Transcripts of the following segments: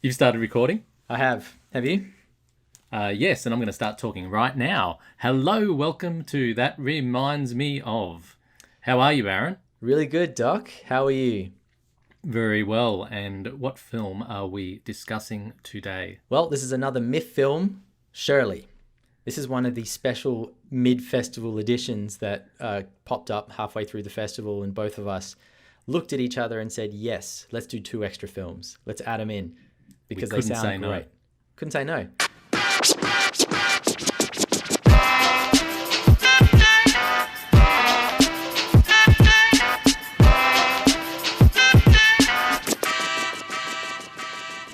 You've started recording? I have. Have you? Yes, and I'm going to start talking right now. Hello, welcome to That Reminds Me Of. How are you, Aaron? Really good, Doc. How are you? Very well. And what film are we discussing today? Well, this is another MIFF film, Shirley. This is one of the special mid-festival editions that popped up halfway through the festival, and both of us looked at each other and said, yes, let's do 2 extra films. Let's add them in because they sound great. Couldn't say no.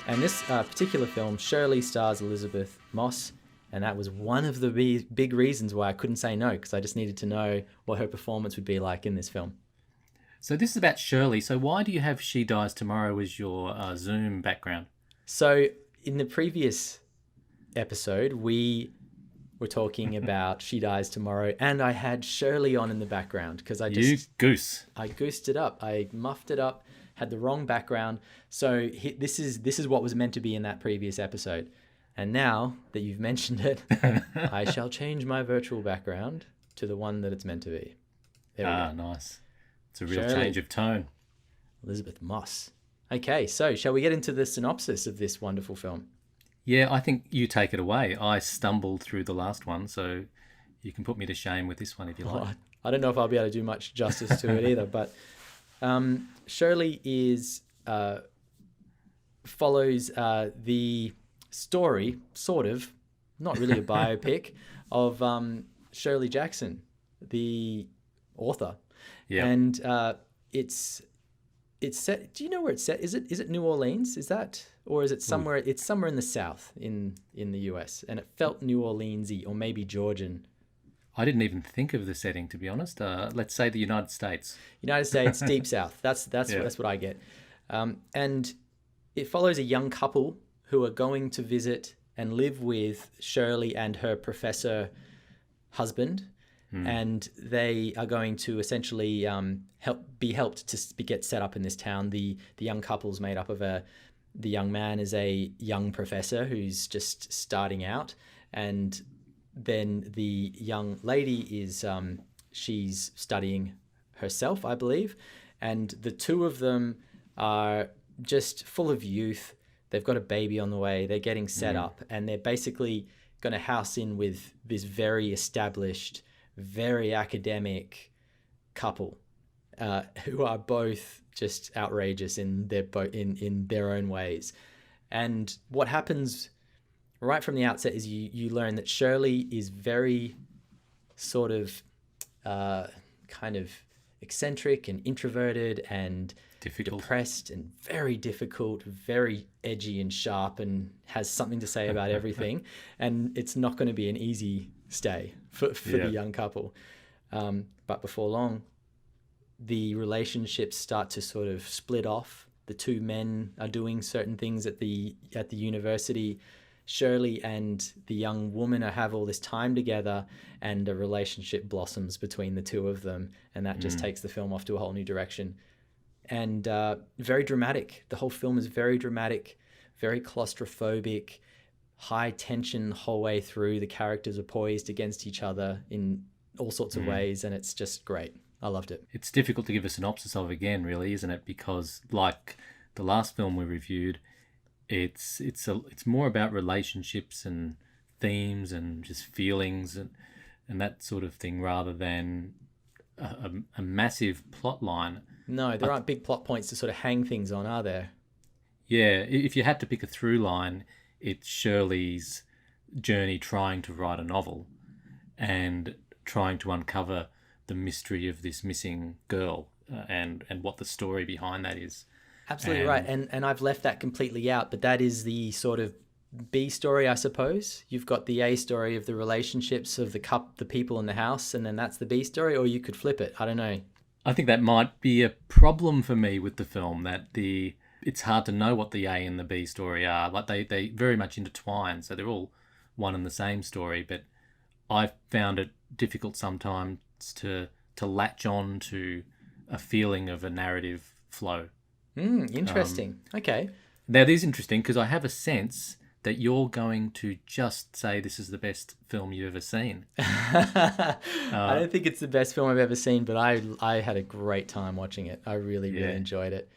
And this particular film, Shirley, stars Elisabeth Moss, and that was one of the big reasons why I couldn't say no, because I just needed to know what her performance would be like in this film. So this is about Shirley. So why do you have She Dies Tomorrow as your Zoom background? So in the previous episode, we were talking about She Dies Tomorrow, and I had Shirley on in the background because I goosed it up. I muffed it up, had the wrong background. So this is what was meant to be in that previous episode. And now that you've mentioned it, I shall change my virtual background to the one that it's meant to be. There we go. Nice. It's a real change of tone. Elisabeth Moss. Okay, so shall we get into the synopsis of this wonderful film? Yeah, I think you take it away. I stumbled through the last one, so you can put me to shame with this one if you like. Well, I don't know if I'll be able to do much justice to it either, but Shirley follows the story, sort of, not really a biopic, of Shirley Jackson, the author. Yeah. And it's set. Do you know where it's set? Is it New Orleans? Is that, or is it somewhere? It's somewhere in the South in the US, and it felt New Orleans-y, or maybe Georgian. I didn't even think of the setting, to be honest. Let's say the United States. United States, Deep South. That's what I get. And it follows a young couple who are going to visit and live with Shirley and her professor husband. And they are going to essentially be helped to get set up in this town. The young couple's made up of the young man is a young professor who's just starting out, and then the young lady is she's studying herself, I believe, and the two of them are just full of youth. They've got a baby on the way. They're getting set up, and they're basically going to house in with this very established, very academic couple who are both just outrageous in their own ways. And what happens right from the outset is you learn that Shirley is very sort of kind of eccentric and introverted and depressed and very difficult, very edgy and sharp, and has something to say about everything. And it's not going to be an easy stay for the young couple. But before long, the relationships start to sort of split off. The two men are doing certain things at the university. Shirley and the young woman have all this time together, and a relationship blossoms between the two of them, and that just takes the film off to a whole new direction. And very dramatic. The whole film is very dramatic, very claustrophobic, high tension the whole way through. The characters are poised against each other in all sorts of ways, and it's just great. I loved it. It's difficult to give a synopsis of again, really, isn't it? Because like the last film we reviewed, it's more about relationships and themes and just feelings and that sort of thing, rather than a massive plot line. No, there aren't big plot points to sort of hang things on, are there? Yeah, if you had to pick a through line, it's Shirley's journey trying to write a novel and trying to uncover the mystery of this missing girl and what the story behind that is. Absolutely right. And I've left that completely out, but that is the sort of B story, I suppose. You've got the A story of the relationships of the people in the house, and then that's the B story, or you could flip it. I don't know. I think that might be a problem for me with the film, that it's hard to know what the A and the B story are. Like they very much intertwine, so they're all one and the same story, but I found it difficult sometimes to latch on to a feeling of a narrative flow. Interesting. Okay. Now, this is interesting because I have a sense that you're going to just say this is the best film you've ever seen. I don't think it's the best film I've ever seen, but I had a great time watching it. I really enjoyed it.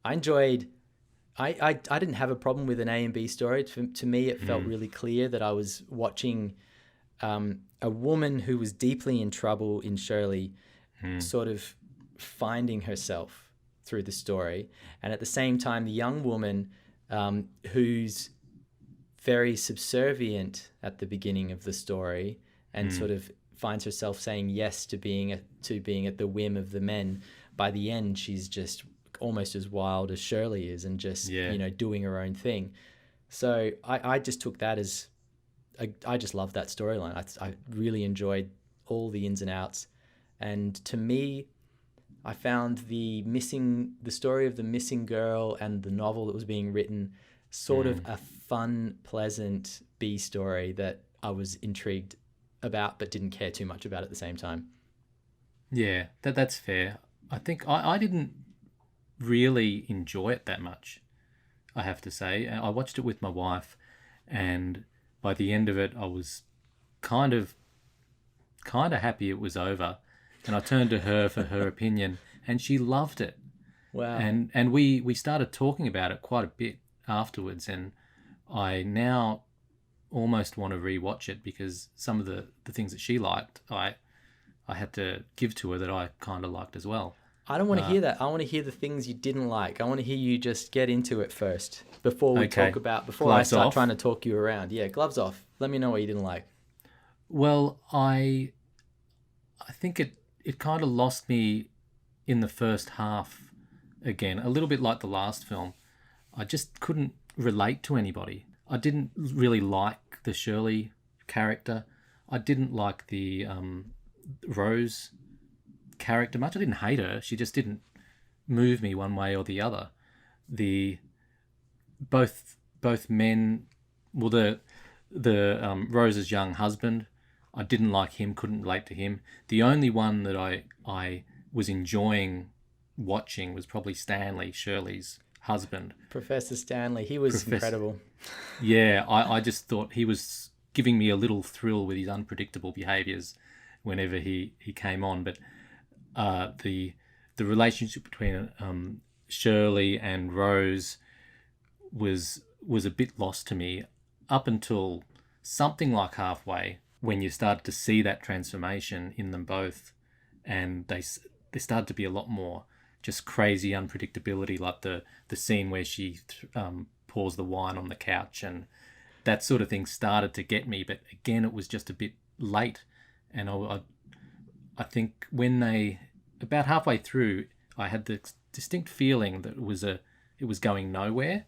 I didn't have a problem with an A and B story. To me, it felt really clear that I was watching a woman who was deeply in trouble in Shirley, sort of finding herself through the story. And at the same time, the young woman who's very subservient at the beginning of the story and sort of finds herself saying yes to being at the whim of the men. By the end, she's just almost as wild as Shirley is and just, doing her own thing. So I just took that as, I just loved that storyline. I really enjoyed all the ins and outs. And to me, I found the story of the missing girl and the novel that was being written sort of a fun, pleasant B story that I was intrigued about but didn't care too much about at the same time. Yeah, that's fair. I think I didn't really enjoy it that much, I have to say. I watched it with my wife, and by the end of it, I was kind of happy it was over. And I turned to her for her opinion, and she loved it. Wow. And we started talking about it quite a bit afterwards, and I now almost want to rewatch it because some of the things that she liked, I had to give to her that I kind of liked as well. I don't want to hear that. I want to hear the things you didn't like. I want to hear you just get into it first before we talk about, before gloves I start off. Trying to talk you around. Yeah, gloves off. Let me know what you didn't like. Well, I think it kind of lost me in the first half again, a little bit like the last film. I just couldn't relate to anybody. I didn't really like the Shirley character. I didn't like the Rose character much. I didn't hate her. She just didn't move me one way or the other. Both men, well, the Rose's young husband, I didn't like him, couldn't relate to him. The only one that I was enjoying watching was probably Stanley, Shirley's husband. Professor Stanley, he was incredible. Yeah, I just thought he was giving me a little thrill with his unpredictable behaviours whenever he came on. But the relationship between Shirley and Rose was a bit lost to me up until something like halfway, when you started to see that transformation in them both, and they started to be a lot more just crazy unpredictability, like the scene where she pours the wine on the couch, and that sort of thing started to get me. But again, it was just a bit late, and I think when about halfway through, I had the distinct feeling that it was going nowhere,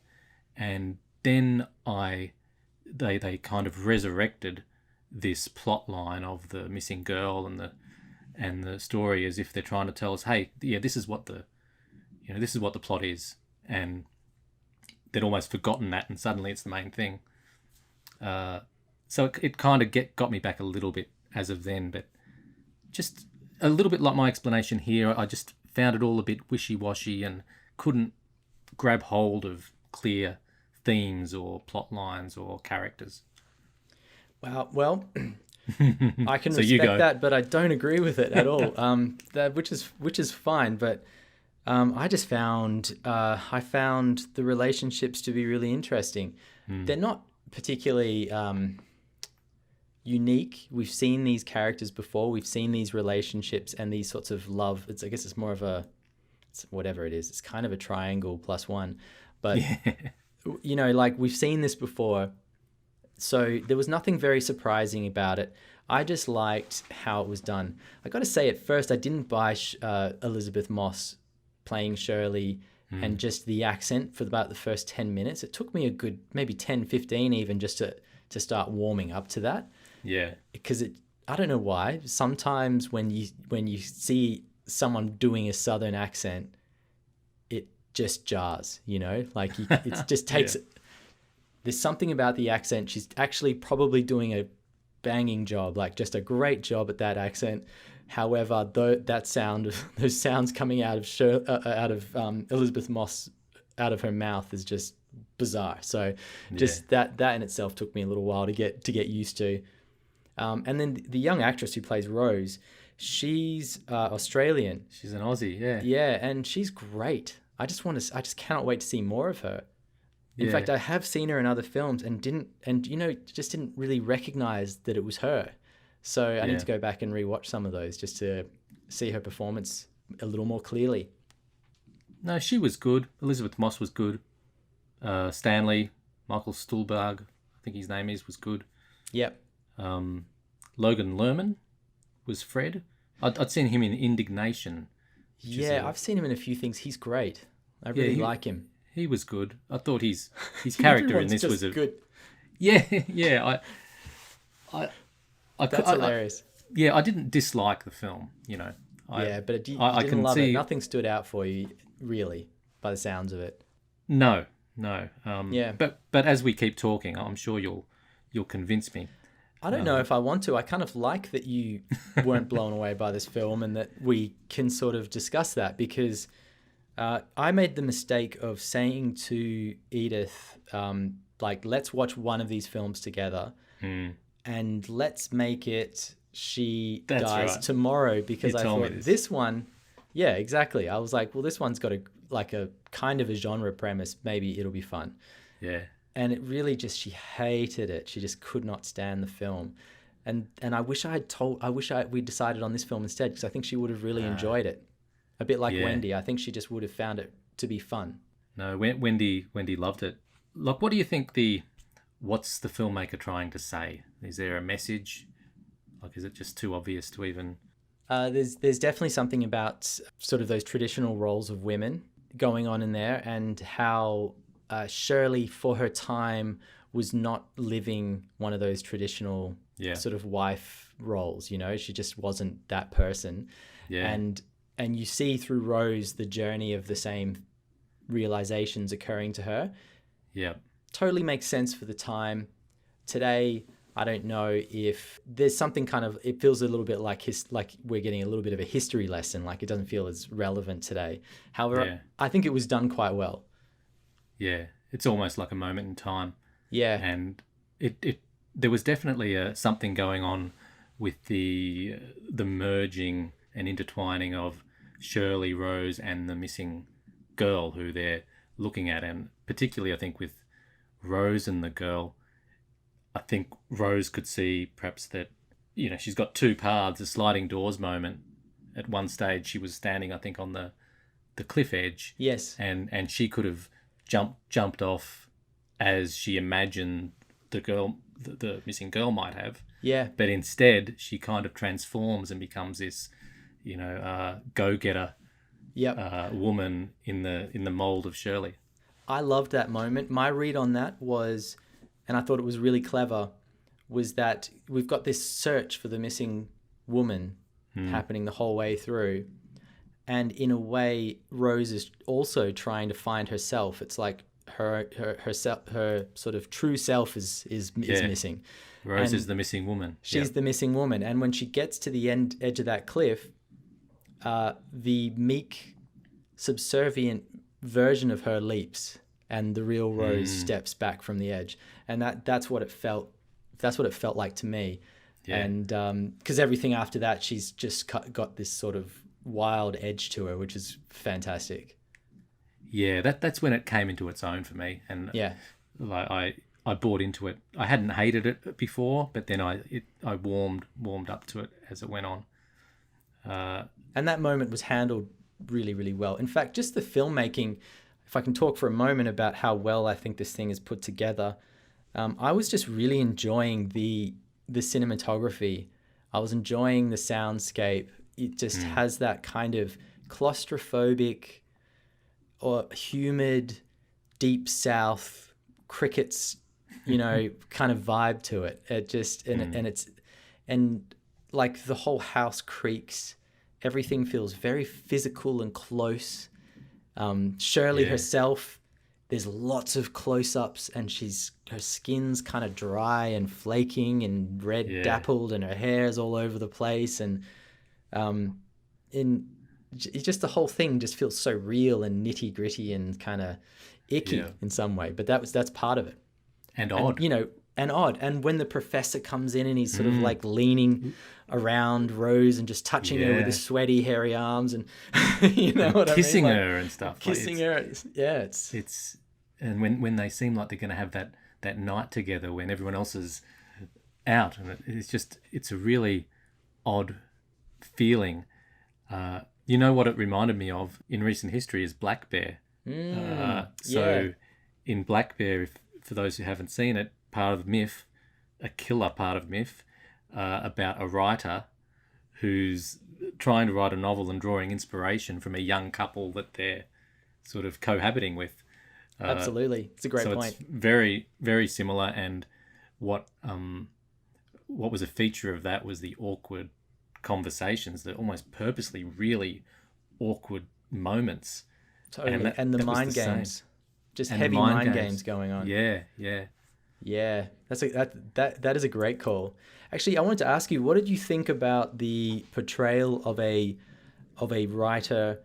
and then they kind of resurrected this plot line of the missing girl and the story, as if they're trying to tell us, hey, yeah, this is what the plot is, and they'd almost forgotten that, and suddenly it's the main thing. So it kind of got me back a little bit as of then, but just a little bit like my explanation here, I just found it all a bit wishy-washy and couldn't grab hold of clear themes or plot lines or characters. Wow. Well, I can respect that, but I don't agree with it at all. Which is fine, but I just found the relationships to be really interesting. They're not particularly unique. We've seen these characters before. We've seen these relationships and these sorts of love. I guess it's more of it's whatever it is. It's kind of a triangle plus one, but like we've seen this before. So there was nothing very surprising about it. I just liked how it was done. I got to say, at first, I didn't buy Elisabeth Moss playing Shirley and just the accent for about the first 10 minutes. It took me a good maybe 10, 15 even just to start warming up to that. Yeah. Because I don't know why. Sometimes when you see someone doing a Southern accent, it just jars, like it just takes... There's something about the accent. She's actually probably doing a banging job, like just a great job at that accent. However, those sounds coming out of Elisabeth Moss, out of her mouth, is just bizarre. So just that in itself took me a little while to get used to. And then the young actress who plays Rose, she's Australian. She's an Aussie, yeah. Yeah, and she's great. I just cannot wait to see more of her. In fact, I have seen her in other films and just didn't really recognize that it was her. So I need to go back and rewatch some of those just to see her performance a little more clearly. No, she was good. Elisabeth Moss was good. Stanley, Michael Stuhlbarg, I think his name was good. Yep. Logan Lerman was Fred. I'd seen him in Indignation. Yeah, I've seen him in a few things. He's great. I really like him. He was good. I thought his character in this was good. Yeah. That's hilarious. I didn't dislike the film. But you didn't love it. Nothing stood out for you, really, by the sounds of it. No. But as we keep talking, I'm sure you'll convince me. I don't know if I want to. I kind of like that you weren't blown away by this film and that we can sort of discuss that, because I made the mistake of saying to Edith, let's watch one of these films together and let's make it she dies tomorrow, because I thought this one, yeah, exactly. I was like, well, this one's got a kind of a genre premise. Maybe it'll be fun. Yeah. And it really she hated it. She just could not stand the film. And I wish we decided on this film instead, because I think she would have really enjoyed it. A bit like Wendy. I think she just would have found it to be fun. No, Wendy loved it. Like, what do you think what's the filmmaker trying to say? Is there a message? Like, is it just too obvious to even... There's definitely something about sort of those traditional roles of women going on in there, and how Shirley, for her time, was not living one of those traditional sort of wife roles. She just wasn't that person. Yeah. And you see through Rose the journey of the same realizations occurring to her. Yeah. Totally makes sense for the time. Today, I don't know if there's something kind of, it feels a little bit like we're getting a little bit of a history lesson. Like, it doesn't feel as relevant today. However, I think it was done quite well. Yeah. It's almost like a moment in time. Yeah. And there was definitely something going on with the merging and intertwining of Shirley, Rose, and the missing girl who they're looking at. And particularly, I think, with Rose and the girl, I think Rose could see perhaps that, she's got two paths, a sliding doors moment. At one stage, she was standing, I think, on the cliff edge. Yes. And she could have jumped off as she imagined the missing girl might have. Yeah. But instead, she kind of transforms and becomes this, go-getter woman in the mold of Shirley. I loved that moment. My read on that was, and I thought it was really clever, was that we've got this search for the missing woman happening the whole way through. And in a way, Rose is also trying to find herself. It's like her sort of true self is missing. Rose is the missing woman. She's the missing woman. And when she gets to the edge of that cliff, the meek, subservient version of her leaps, and the real Rose steps back from the edge. And that's what it felt. That's what it felt like to me. Yeah. And because everything after that, she's just got this sort of wild edge to her, which is fantastic. Yeah, that's when it came into its own for me. And I bought into it. I hadn't hated it before, but then I warmed up to it as it went on. And that moment was handled really, really well. In fact, just the filmmaking, if I can talk for a moment about how well I think this thing is put together, I was just really enjoying the cinematography. I was enjoying the soundscape. It just has that kind of claustrophobic or humid, deep south crickets, kind of vibe to it. It just, and like the whole house creaks. Everything feels very physical and close. Shirley herself, there's lots of close-ups, and her skin's kind of dry and flaking and red dappled, and her hair's all over the place, and just the whole thing just feels so real and nitty-gritty and kind of icky in some way, but that's part of it. And odd. And odd. And when the professor comes in and he's sort of like leaning around Rose and just touching her with his sweaty, hairy arms, and you know what I mean? Kissing her and stuff. Kissing her. Yeah, it's and when they seem like they're going to have that night together when everyone else is out, and it's a really odd feeling. You know what it reminded me of in recent history is Black Bear. In Black Bear, for those who haven't seen it, part of myth, a killer part of myth, about a writer who's trying to write a novel and drawing inspiration from a young couple that they're sort of cohabiting with. Absolutely. It's a great point. It's very, very similar, and what was a feature of that was the awkward conversations, the almost purposely really awkward moments. Totally. And the mind games. Just heavy mind games going on. Yeah. Yeah. That is a great call. Actually, I wanted to ask you, what did you think about the portrayal of a writer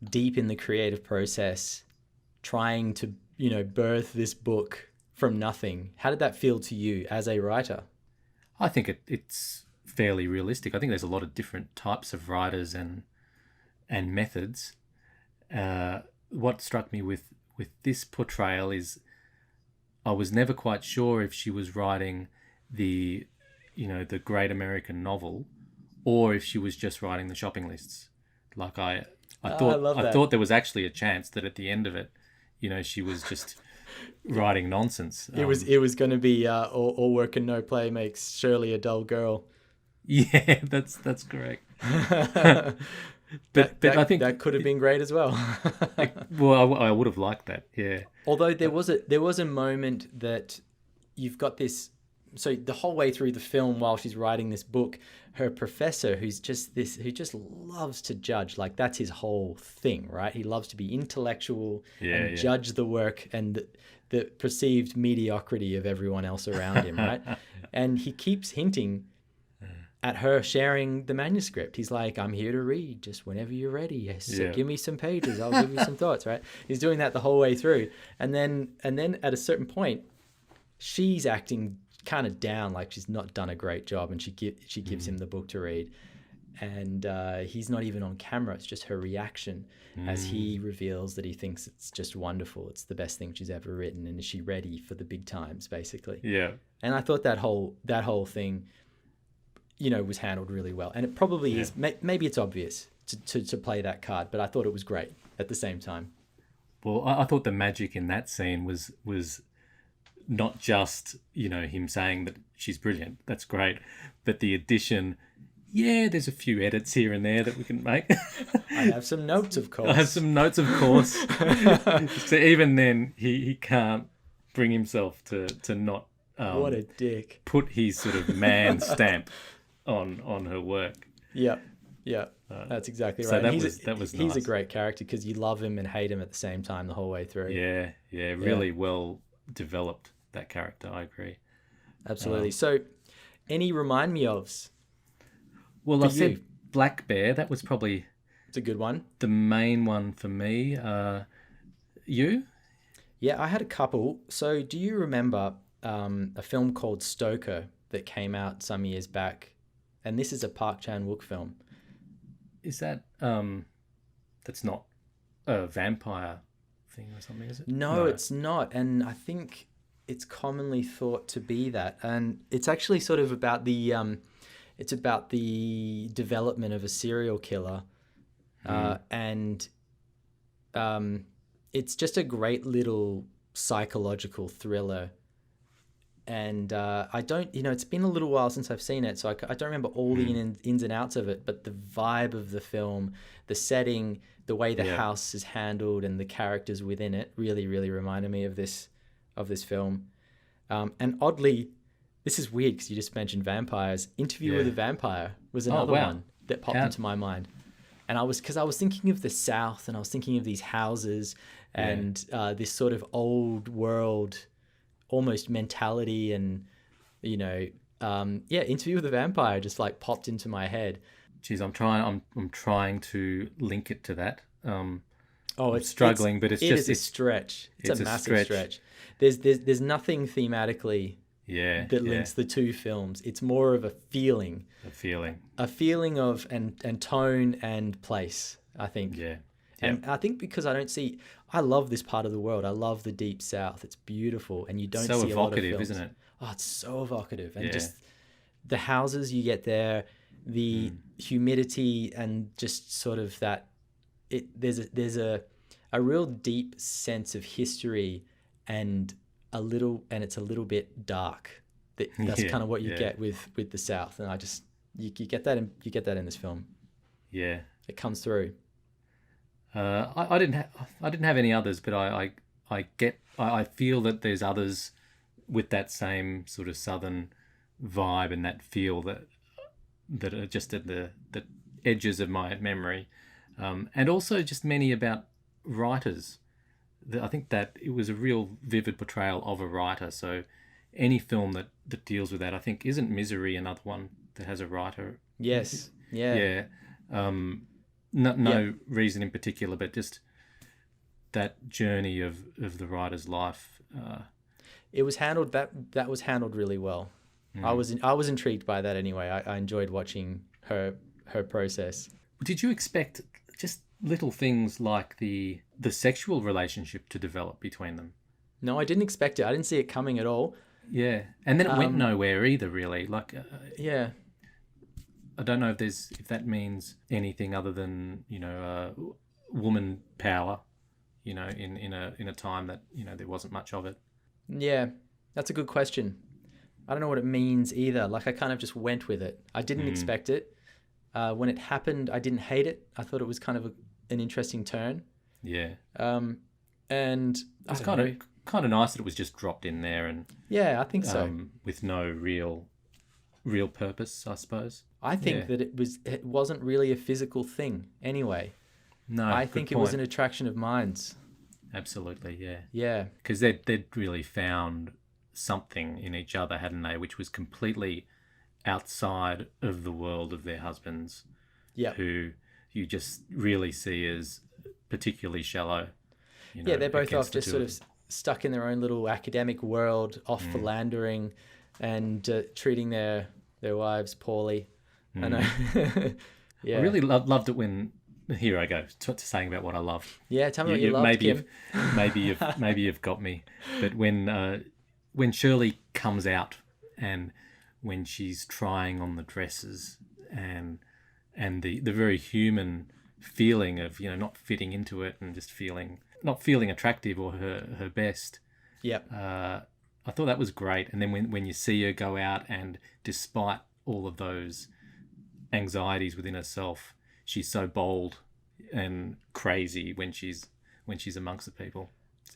deep in the creative process, trying to, birth this book from nothing? How did that feel to you as a writer? I think it's fairly realistic. I think there's a lot of different types of writers and methods. What struck me with this portrayal is I was never quite sure if she was writing the great American novel, or if she was just writing the shopping lists. Like I thought there was actually a chance that at the end of it, she was just writing nonsense. It was going to be all work and no play makes Shirley a dull girl. Yeah, that's correct. But I think that could have been great as well. Well, I would have liked that. Yeah. Although there was a moment that you've got this. So the whole way through the film, while she's writing this book, her professor, who just loves to judge, like that's his whole thing, right? He loves to be intellectual and judge the work and the perceived mediocrity of everyone else around him, right? And he keeps hinting at her sharing the manuscript. He's like, I'm here to read, just whenever you're ready. Give me some pages, I'll give you some thoughts, right? He's doing that the whole way through. And then at a certain point, she's acting kind of down, like she's not done a great job, and she gives him the book to read. And he's not even on camera. It's just her reaction as he reveals that he thinks it's just wonderful. It's the best thing she's ever written. And is she ready for the big times, basically? Yeah. And I thought that whole thing, was handled really well. And it probably is, maybe it's obvious to play that card, but I thought it was great at the same time. Well, I thought the magic in that scene was not just, him saying that she's brilliant. That's great. But the addition, there's a few edits here and there that we can make. I have some notes, of course. So even then, he can't bring himself to not... what a dick. Put his sort of man stamp on her work. Yeah, that's exactly right. So that was nice. He's a great character because you love him and hate him at the same time the whole way through. Yeah, really well developed, that character. I agree. Absolutely. So, any remind me ofs? Well, I said Black Bear. That was probably... It's a good one. The main one for me. You? Yeah, I had a couple. So, do you remember a film called Stoker that came out some years back? And this is a Park Chan-wook film. Is that that's not a vampire thing or something, is it? No, it's not. And I think it's commonly thought to be that. And it's actually sort of about the development of a serial killer. And it's just a great little psychological thriller. And I don't, it's been a little while since I've seen it, so I don't remember all the ins and outs of it, but the vibe of the film, the setting, the way the house is handled and the characters within it really, really reminded me of this film. And oddly, this is weird because you just mentioned vampires. Interview with a Vampire was another one that popped into my mind. And I was thinking of the South, and I was thinking of these houses and this sort of old world almost mentality, and Interview with a Vampire just like popped into my head. Geez, I'm trying to link it to that. Oh, I'm struggling, but it is a stretch. It's a massive stretch. There's nothing thematically that links the two films. It's more of a feeling of and tone and place, I think. And I think because I love this part of the world. I love the Deep South. It's beautiful, and you don't see a lot of films. So evocative, isn't it? Oh, it's so evocative, and just the houses you get there, the humidity, and just sort of that. There's a real deep sense of history, and it's a little bit dark. That's kind of what you get with the South, and you get that in this film. Yeah, it comes through. I didn't have any others, but I feel that there's others with that same sort of southern vibe and that feel that are just at the edges of my memory, and also just many about writers. I think that it was a real vivid portrayal of a writer. So any film that deals with that, I think, isn't Misery another one that has a writer? Yes. Yeah. No reason in particular, but just that journey of the writer's life. It was handled that was handled really well. I was intrigued by that anyway. I enjoyed watching her process. Did you expect just little things like the sexual relationship to develop between them? No, I didn't expect it. I didn't see it coming at all. Yeah, and then it went nowhere either, really. Like, I don't know if that means anything other than woman power, in a time that there wasn't much of it. Yeah, that's a good question. I don't know what it means either. Like, I kind of just went with it. I didn't expect it. When it happened, I didn't hate it. I thought it was kind of an interesting turn. Yeah. And it's kind of nice that it was just dropped in there, and I think so. With no real purpose, I suppose. I think that it wasn't really a physical thing anyway. No, I think it was an attraction of minds. Absolutely, yeah. Yeah. Because they'd really found something in each other, hadn't they, which was completely outside of the world of their husbands, who you just really see as particularly shallow. They're both off just sort of stuck in their own little academic world, off philandering and treating their wives poorly. I know. I really loved it when... Here I go to saying about what I love. Yeah, tell me what you loved, Kim. maybe you've got me. But when Shirley comes out and when she's trying on the dresses and the very human feeling of not fitting into it and just not feeling attractive or her best. Yep. I thought that was great. And then when you see her go out and despite all of those anxieties within herself, she's so bold and crazy when she's amongst the people.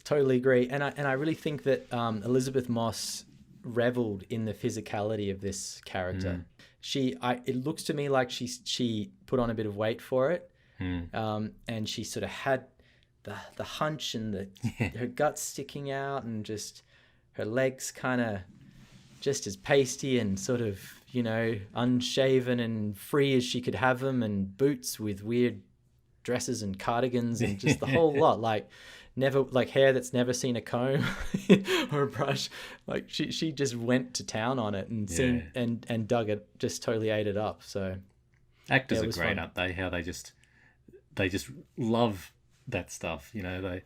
Totally agree. And I really think that Elisabeth Moss reveled in the physicality of this character. It looks to me like she put on a bit of weight for it. And she sort of had the hunch and her guts sticking out, and just her legs kind of just as pasty and sort of unshaven and free as she could have them, and boots with weird dresses and cardigans and just the whole lot, like hair that's never seen a comb or a brush. Like she just went to town on it and dug it, just totally ate it up. So actors are great, aren't they? How they just love that stuff, well,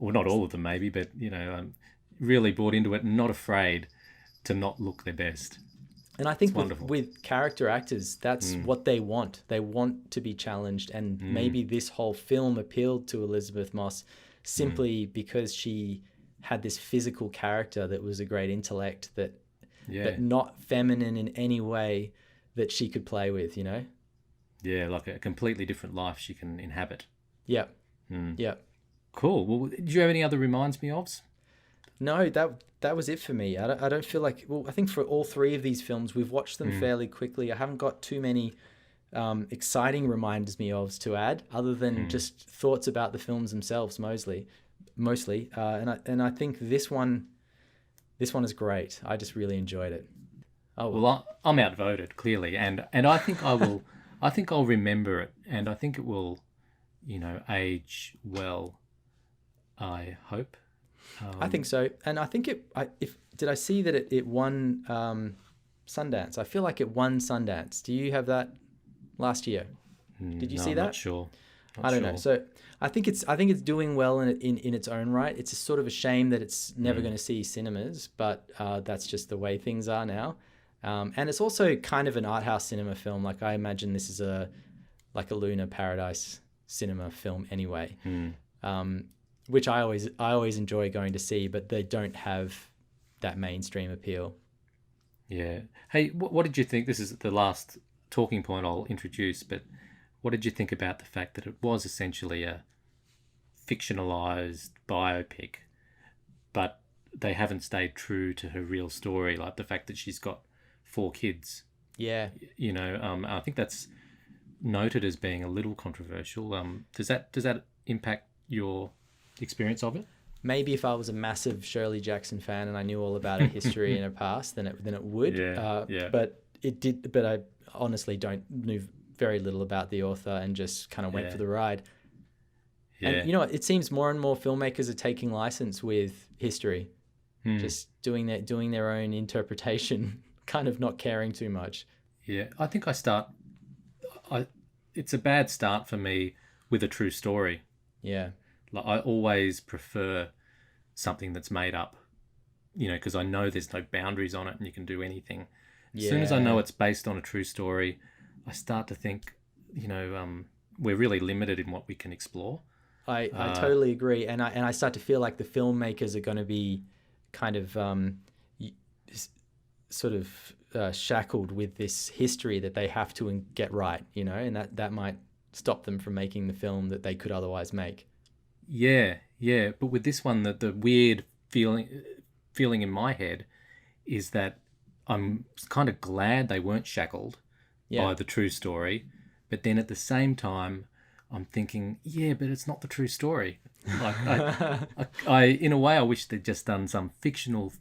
not all of them maybe, but really bought into it and not afraid to not look their best. And I think with character actors, that's what they want. They want to be challenged, and maybe this whole film appealed to Elisabeth Moss simply because she had this physical character that was a great intellect, but not feminine in any way that she could play with, Yeah, like a completely different life she can inhabit. Yep. Yep. Cool. Well, did you have any other reminds me ofs? No, that was it for me. I don't feel like... Well, I think for all three of these films, we've watched them fairly quickly. I haven't got too many exciting reminders me ofs to add, other than just thoughts about the films themselves mostly. And I think this one is great. I just really enjoyed it. Oh well, I'm outvoted clearly, and I think I will. I think I'll remember it, and I think it will age well, I hope. I think so. And I think did I see that it won Sundance? I feel like it won Sundance. Do you have that last year? Did you see that? I'm not sure. I don't know. So I think it's doing well in its own right. It's a sort of a shame that it's never going to see cinemas, but that's just the way things are now. And it's also kind of an art house cinema film. Like, I imagine this is a Lunar Paradise cinema film anyway, which I always enjoy going to see, but they don't have that mainstream appeal. Yeah. Hey, what did you think? This is the last talking point I'll introduce, but what did you think about the fact that it was essentially a fictionalized biopic, but they haven't stayed true to her real story, like the fact that she's got 4 kids? Yeah. I think that's noted as being a little controversial. Does that impact your experience of it? Maybe if I was a massive Shirley Jackson fan and I knew all about her history and her past, then it would. Yeah. But it did. But I honestly knew very little about the author and just kind of went for the ride. Yeah. And it seems more and more filmmakers are taking license with history, just doing their own interpretation, kind of not caring too much. Yeah, I think it's a bad start for me with a true story. Yeah. Like, I always prefer something that's made up, because I know there's no boundaries on it and you can do anything. As soon as I know it's based on a true story, I start to think, we're really limited in what we can explore. I totally agree. And I start to feel like the filmmakers are going to be kind of sort of shackled with this history that they have to get right, and that might stop them from making the film that they could otherwise make. Yeah. But with this one, the weird feeling in my head is that I'm kind of glad they weren't shackled by the true story. But then at the same time, I'm thinking, but it's not the true story. Like, I in a way, I wish they'd just done some fictional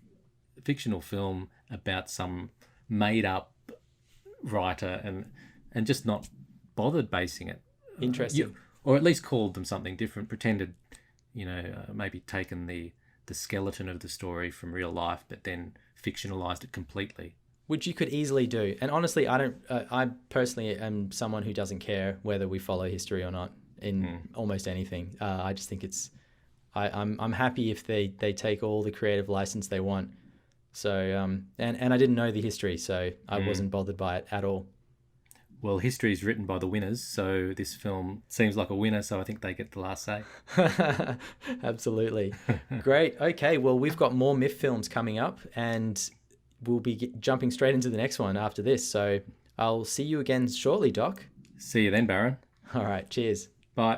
film about some made up writer and just not bothered basing it. Interesting. Or at least called them something different, pretended, maybe taken the skeleton of the story from real life, but then fictionalized it completely. Which you could easily do. And honestly, I personally am someone who doesn't care whether we follow history or not in almost anything. I just think I'm happy if they take all the creative license they want. So, and I didn't know the history, so I wasn't bothered by it at all. Well, history is written by the winners, so this film seems like a winner, so I think they get the last say. Absolutely. Great. Okay, well, we've got more MIF films coming up, and we'll be jumping straight into the next one after this. So I'll see you again shortly, Doc. See you then, Baron. All right, cheers. Bye.